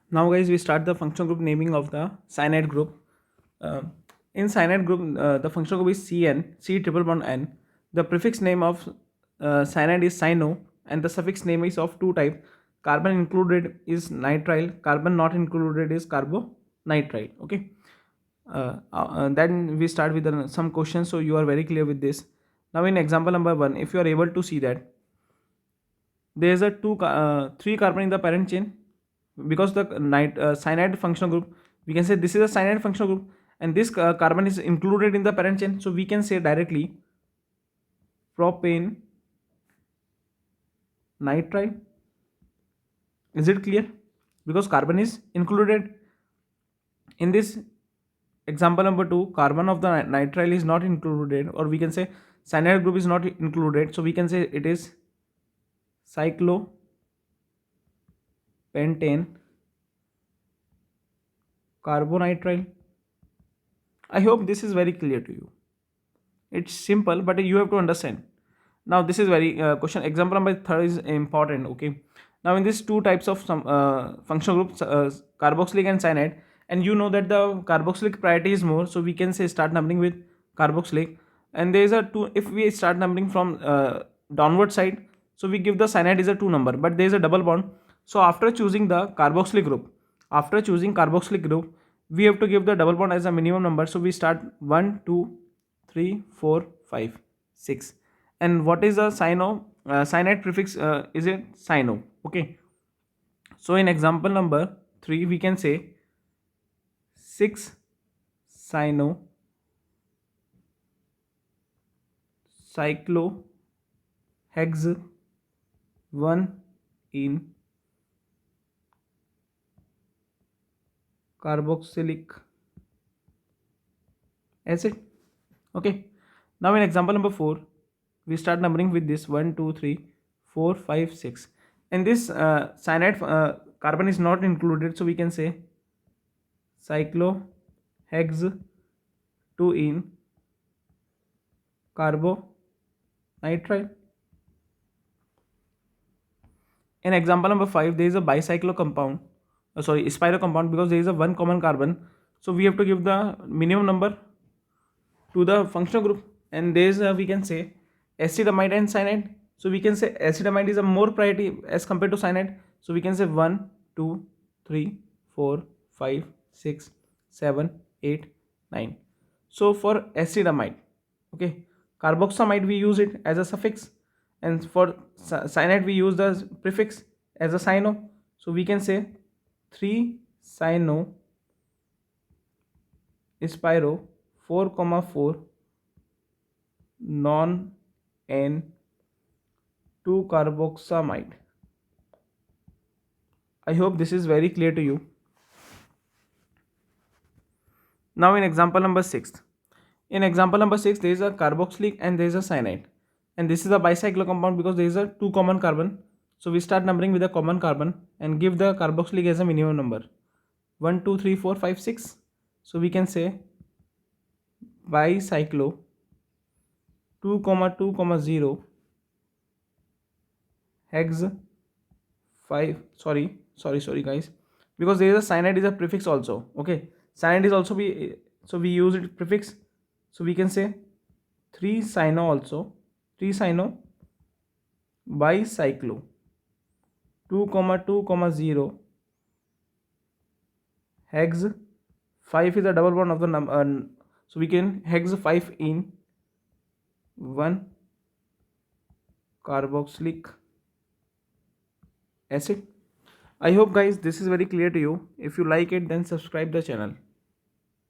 Now guys, we start the functional group naming of the cyanide group. Uh, in cyanide group, the functional group is CN, C triple bond N. The prefix name of cyanide is cyano, and the suffix name is of two type. Carbon included is nitrile, carbon not included is carbonitrile. Okay. Then we start with some questions, so you are very clear with this. Now in example number 1, if you are able to see that there is a three carbon in the parent chain, because the cyanide functional group, we can say this is a cyanide functional group, and this carbon is included in the parent chain, so we can say directly propane nitrile. Is it clear? Because carbon is included in this example number 2, carbon of the nitrile is not included, or we can say cyanide group is not included, so we can say it is cyclopentane carbonitrile. I hope this is very clear to you. It's simple, but you have to understand. Now this is very question. Example number 3 is important. Okay. Now in these two types of some functional groups, carboxylic and cyanide, and you know that the carboxylic priority is more, so we can say start numbering with carboxylic. And there is a two. If we start numbering from downward side, so we give the cyanide is a 2 number, but there is a double bond. So after choosing the carboxylic group, we have to give the double bond as a minimum number. So we start 1, 2, 3, 4, 5, 6. And what is the cyanide prefix? Is it cyano? Okay. So in example number 3, we can say 6 cyno cyclohex 1 in carboxylic acid. Okay. Now in example number 4, we start numbering with this 1, 2, 3, 4, 5, 6. And this cyanide carbon is not included, so we can say cyclohex 2 in carbonitrile. In example number 5, there is a bicyclo compound, spiro compound, because there is a one common carbon, so we have to give the minimum number to the functional group. And there is we can say acetamide and cyanide, so we can say acetamide is a more priority as compared to cyanide, so we can say 1, 2, 3, 4, 5, 6, 7, 8, 9. So for acetamide, okay, carboxamide we use it as a suffix, and for cyanide we use the prefix as a cyno, so we can say 3 cyno spiro 4, 4 non N 2 carboxamide. I hope this is very clear to you. Now in example number 6, there is a carboxylic and there is a cyanide, and this is a bicyclo compound because there is a two common carbon, so we start numbering with a common carbon and give the carboxylic as a minimum number 1, 2, 3, 4, 5, 6. So we can say bicyclo 2, 2, 0 hex 5, sorry guys, because there is a cyanide is a prefix also. Okay, cyanide is also be, so we use it prefix, so we can say 3 cyno also, 3 cyno bicyclo 2, 2, 0 hex 5 is a double bond of the number, so we can hex 5 in 1 carboxylic acid. I hope guys this is very clear to you. If you like it, then subscribe the channel.